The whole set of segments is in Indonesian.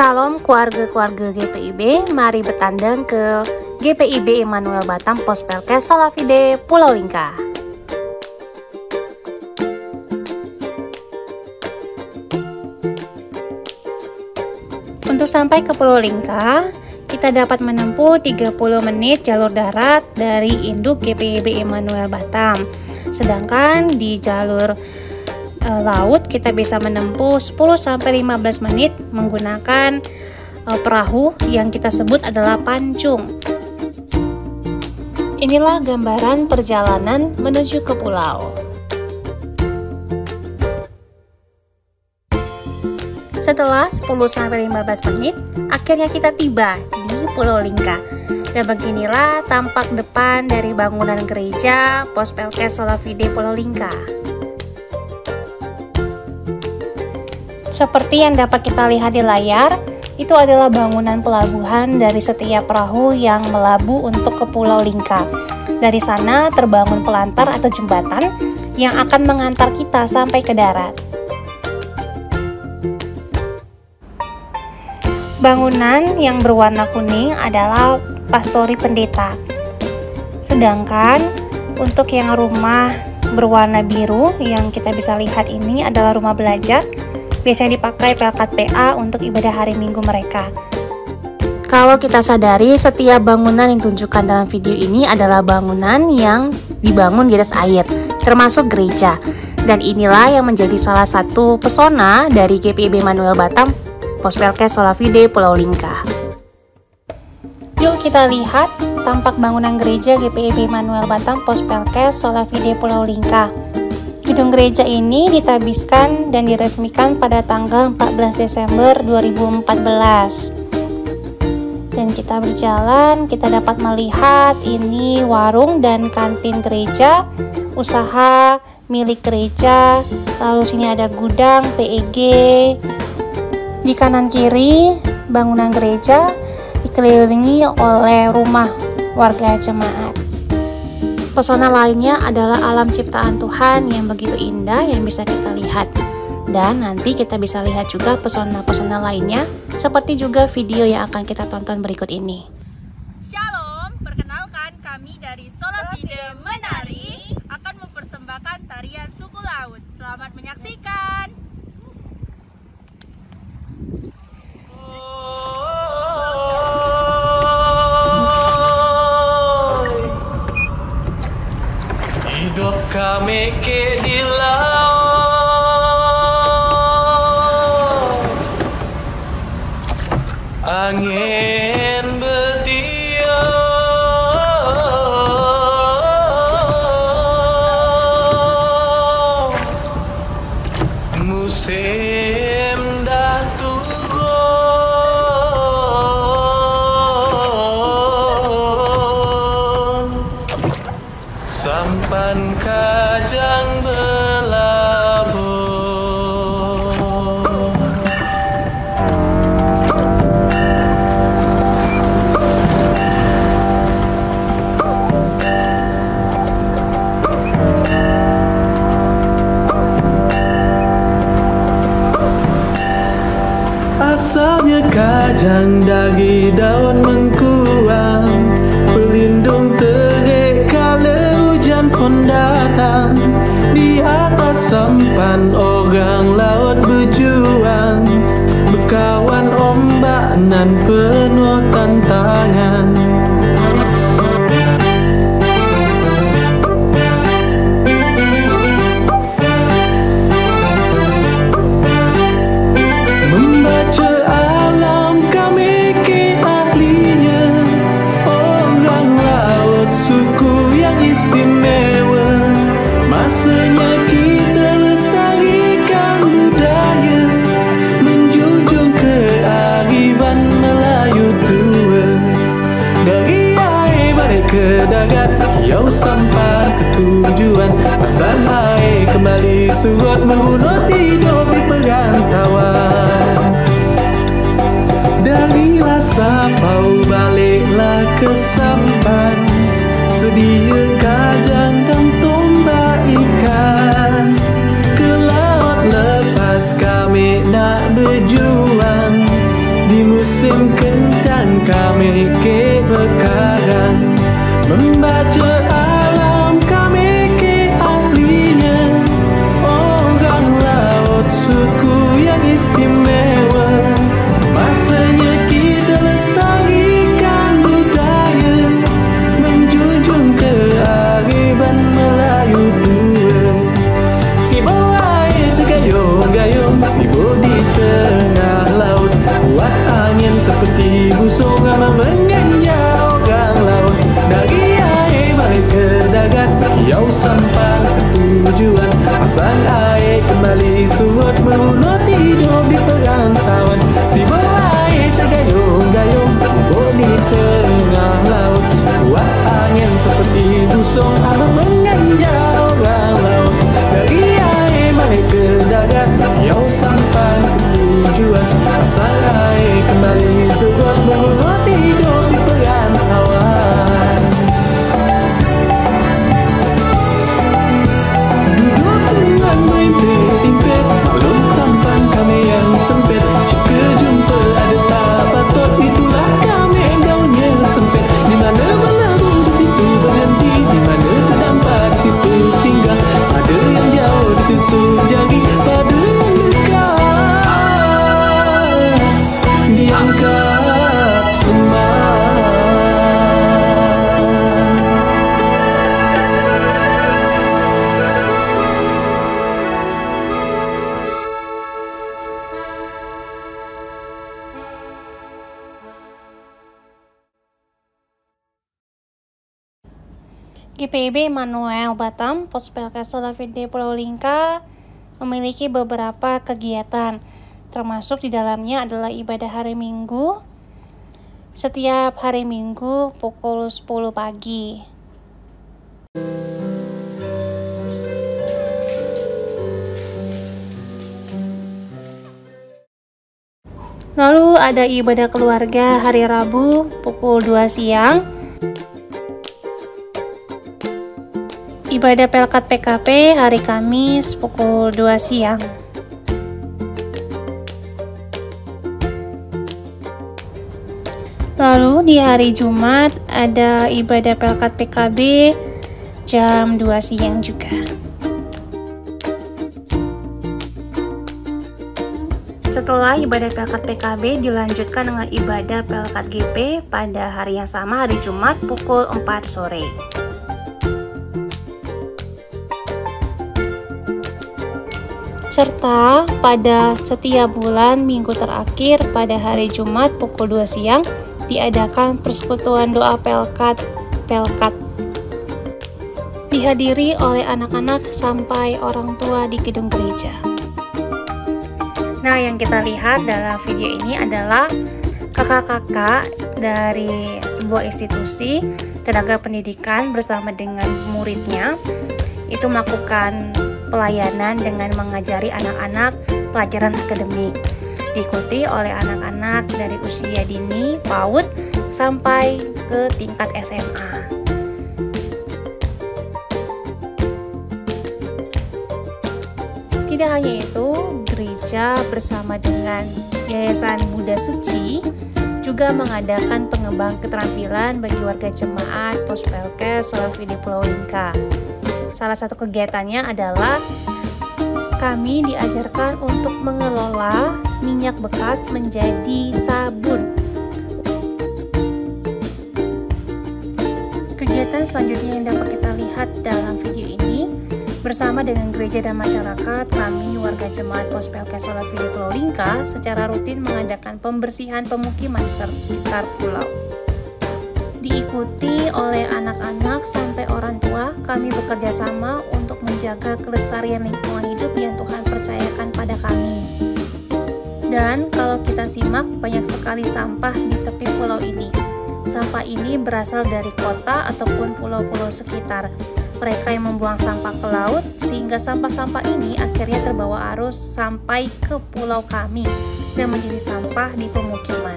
Shalom keluarga-keluarga GPIB, mari bertandang ke GPIB Immanuel Batam Pospelkes Solafide Pulau Lingka. Untuk sampai ke Pulau Lingka, kita dapat menempuh 30 menit jalur darat dari induk GPIB Immanuel Batam. Sedangkan di jalur laut kita bisa menempuh 10-15 menit menggunakan perahu yang kita sebut adalah pancung. Inilah gambaran perjalanan menuju ke pulau. Setelah 10-15 menit, akhirnya kita tiba di Pulau Lingka. Dan beginilah tampak depan dari bangunan gereja Pospelkes Solafide Pulau Lingka. Seperti yang dapat kita lihat di layar, itu adalah bangunan pelabuhan dari setiap perahu yang melabuh untuk ke Pulau Lingka. Dari sana terbangun pelantar atau jembatan yang akan mengantar kita sampai ke darat. Bangunan yang berwarna kuning adalah pastori pendeta. Sedangkan untuk yang rumah berwarna biru yang kita bisa lihat ini adalah rumah belajar. Biasanya dipakai pelkat PA untuk ibadah hari Minggu mereka. Kalau kita sadari, setiap bangunan yang ditunjukkan dalam video ini adalah bangunan yang dibangun di atas air, termasuk gereja. Dan inilah yang menjadi salah satu pesona dari GPIB Immanuel Batam Pospelkes Solafide Pulau Lingka. Yuk kita lihat tampak bangunan gereja GPIB Immanuel Batam Pospelkes Solafide Pulau Lingka. Gedung gereja ini ditabiskan dan diresmikan pada tanggal 14 Desember 2014. Dan kita berjalan, kita dapat melihat ini warung dan kantin gereja, usaha milik gereja. Lalu sini ada gudang PEG. Di kanan kiri bangunan gereja dikelilingi oleh rumah warga jemaat. Pesona lainnya adalah alam ciptaan Tuhan yang begitu indah yang bisa kita lihat. Dan nanti kita bisa lihat juga pesona-pesona lainnya, seperti juga video yang akan kita tonton berikut ini. Shalom, perkenalkan kami dari Solafide Menari akan mempersembahkan tarian suku laut. Selamat menyaksikan. Hidup kami ke di laut, angin bertiup, musim dah turun, sampan kajang berlabuh. Asalnya kajang dari daun mengkuang, pelindung terik kala hujan pun datang. Di atas sampan orang laut berjuang, berkawan ombak nan penuh tantangan. Membaca alam kami ke ahlinya, orang laut suku yang istimewa. Masanya kita lestarikan budaya, menjunjung kearifan Melayu tua. Dari air balik ke darat, kiau sampai ke tujuan. Pasang air kembali surut, merunut hidup di perantauan. Darilah sapau baliklah ke sampan, sedia kajang dan tombak ikan. Ke laut lepas kami nak berjuang, di musim kencang kami ke bekarang, membaca alam kami ke ahlinya. Orang laut suku yang istimewa, masanya kita lestarikan budaya, menjunjung kearifan Melayu tua. Sibo air tergayung-gayung, sibo di tengah laut, kuat angin seperti busung aman mengganja orang laut. Dari air balik ke darat, kiau sampan ke tujuan, pasang air kembali surut merunut hidup di perantauan. Sibo air tergayung-gayung, sibo di tengah laut, kuat angin seperti busung aman mengganja orang laut. Dari air balik ke darat, kiau sampan ke tujuan, pasang air kembali surut merunut hidup di perantauan. Duduk dengan berimpit-impit, belum tampan kami yang sempit. Jika jumpa ada tak patut, itulah kami gaulnya sempit. Di mana berlabuh di situ berhenti, di mana terdampar di situ singgah. Ada yang jauh di susu jari, pada yang dekat diangkat sembah. GPIB Immanuel Batam, Pospelkes Solafide Pulau Lingka memiliki beberapa kegiatan, termasuk di dalamnya adalah ibadah hari Minggu setiap hari Minggu pukul 10 pagi. Lalu ada ibadah keluarga hari Rabu pukul 2 siang. Ibadah Pelkat PKP hari Kamis pukul 2 siang. Lalu di hari Jumat ada ibadah Pelkat PKB jam 2 siang juga. Setelah ibadah Pelkat PKB dilanjutkan dengan ibadah Pelkat GP pada hari yang sama, hari Jumat pukul 4 sore. Serta pada setiap bulan minggu terakhir pada hari Jumat pukul 2 siang diadakan persekutuan doa Pelkat dihadiri oleh anak-anak sampai orang tua di gedung gereja. Nah, yang kita lihat dalam video ini adalah kakak-kakak dari sebuah institusi tenaga pendidikan bersama dengan muridnya itu melakukan pelayanan dengan mengajari anak-anak pelajaran akademik, diikuti oleh anak-anak dari usia dini PAUD sampai ke tingkat SMA. Tidak hanya itu, gereja bersama dengan Yayasan Buddha Suci juga mengadakan pengembangan keterampilan bagi warga jemaat Pospelkes Solafide Pulau Lingka. Salah satu kegiatannya adalah kami diajarkan untuk mengelola minyak bekas menjadi sabun. Kegiatan selanjutnya yang dapat kita lihat dalam video ini, bersama dengan gereja dan masyarakat, kami warga jemaat Pospelkes Solafide Pulau Lingka secara rutin mengadakan pembersihan pemukiman sekitar pulau. Diikuti oleh anak-anak sampai orang tua, kami bekerja sama untuk menjaga kelestarian lingkungan hidup yang Tuhan percayakan pada kami. Dan kalau kita simak, banyak sekali sampah di tepi pulau ini. Sampah ini berasal dari kota ataupun pulau-pulau sekitar. Mereka yang membuang sampah ke laut, sehingga sampah-sampah ini akhirnya terbawa arus sampai ke pulau kami dan menjadi sampah di pemukiman.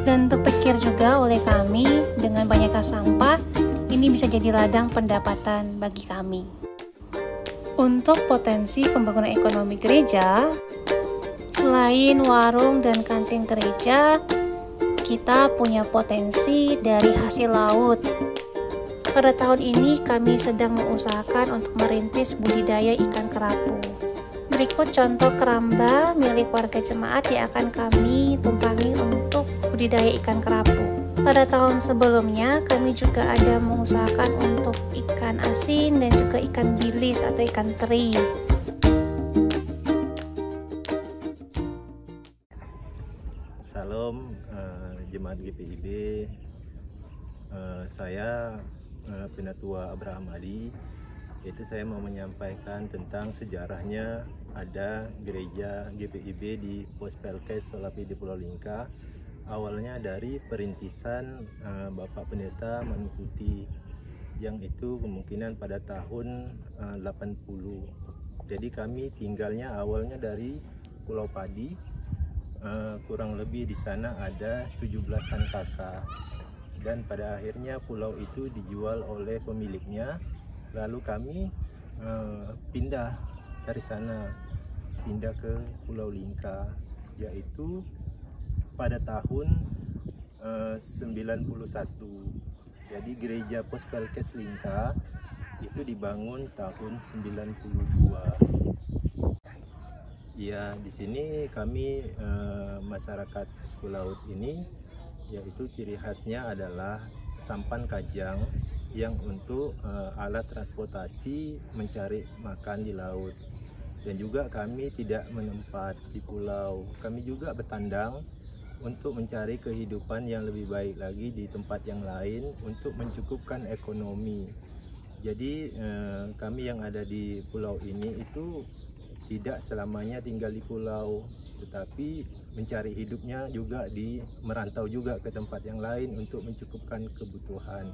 Dan terpikir juga oleh kami, dengan banyaknya sampah, ini bisa jadi ladang pendapatan bagi kami. Untuk potensi pembangunan ekonomi gereja, selain warung dan kantin gereja, kita punya potensi dari hasil laut. Pada tahun ini kami sedang mengusahakan untuk merintis budidaya ikan kerapu. Berikut contoh keramba milik warga jemaat yang akan kami tumpangi untuk budidaya ikan kerapu. Pada tahun sebelumnya kami juga ada mengusahakan untuk ikan asin dan juga ikan bilis atau ikan teri. Salam jemaat GPIB. Saya Penatua Abraham Ali. Yaitu saya mau menyampaikan tentang sejarahnya ada gereja GPIB di Pos Pelkes Solapide Pulau Lingka. Awalnya dari perintisan Bapak Pendeta Manu Putih, yang itu kemungkinan pada tahun 80. Jadi kami tinggalnya awalnya dari Pulau Padi, kurang lebih di sana ada 17-an kakak, dan pada akhirnya pulau itu dijual oleh pemiliknya. Lalu kami pindah dari sana, pindah ke Pulau Lingka, yaitu pada tahun 91. Jadi gereja Pos Pelkes Lingka itu dibangun tahun 92. Ya, di sini kami masyarakat suku laut ini, yaitu ciri khasnya adalah sampan kajang yang untuk alat transportasi mencari makan di laut. Dan juga kami tidak menempat di pulau, kami juga bertandang untuk mencari kehidupan yang lebih baik lagi di tempat yang lain untuk mencukupkan ekonomi. Jadi kami yang ada di pulau ini itu tidak selamanya tinggal di pulau, tetapi mencari hidupnya juga merantau juga ke tempat yang lain untuk mencukupkan kebutuhan.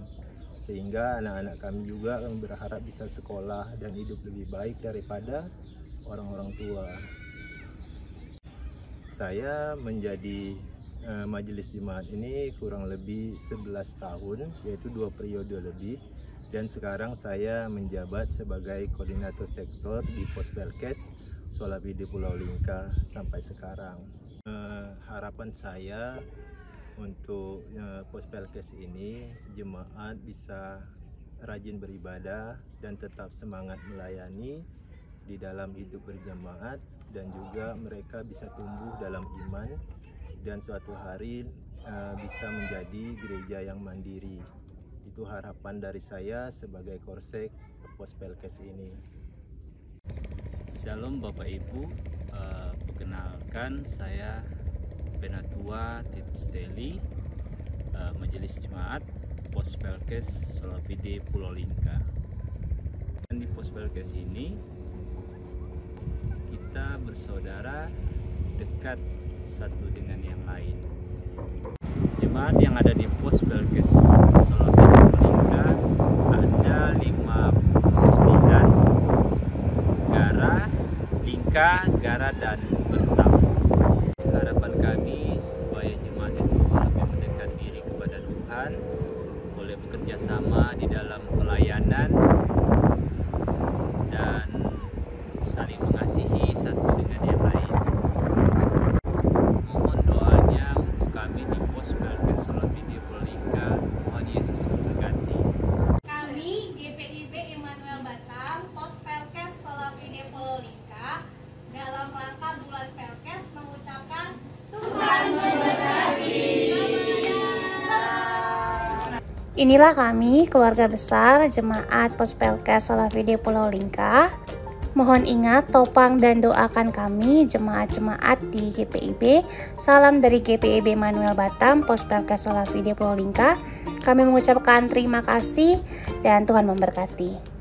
Sehingga anak-anak kami juga berharap bisa sekolah dan hidup lebih baik daripada orang-orang tua. Saya menjadi majelis jemaat ini kurang lebih 11 tahun, yaitu 2 periode lebih, dan sekarang saya menjabat sebagai koordinator sektor di Pos Pelkes Solapide Pulau Lingka sampai sekarang. Harapan saya untuk Pos Pelkes ini, jemaat bisa rajin beribadah dan tetap semangat melayani di dalam hidup berjemaat, dan juga mereka bisa tumbuh dalam iman dan suatu hari bisa menjadi gereja yang mandiri. Itu harapan dari saya sebagai korsek Pos Pelkes ini. Shalom Bapak Ibu, perkenalkan saya Penatua Titus Teli, Majelis Jemaat Pos Pelkes Solapide Pulau Lingka. Dan di Pos Pelkes ini kita bersaudara, dekat satu dengan yang lain. Jemaat yang ada di Pos Pelkes Solapide Pulau Lingka ada 59, Lingka, Gara, dan Bertam. Harapan kami supaya jemaat itu lebih mendekat diri kepada Tuhan, boleh bekerja sama di dalam pelayanan dan saling mengasihi satu dengan yang lain. Mohon doanya untuk kami di Pos Pelkes Solapide Pulau Lingka. Tuhan Yesus memberkati. Kami GPIB Immanuel Batam, Pos Pelkes Solapide Pulau Lingka, dalam rangka bulan Pelkes mengucapkan Tuhan memberkati. Inilah kami, keluarga besar Jemaat Pos Pelkes Solapide Pulau Lingka. Mohon ingat, topang dan doakan kami, jemaat-jemaat di GPIB. Salam dari GPIB Immanuel Batam, Pos Pelkes Solapide Pulau Lingka. Kami mengucapkan terima kasih dan Tuhan memberkati.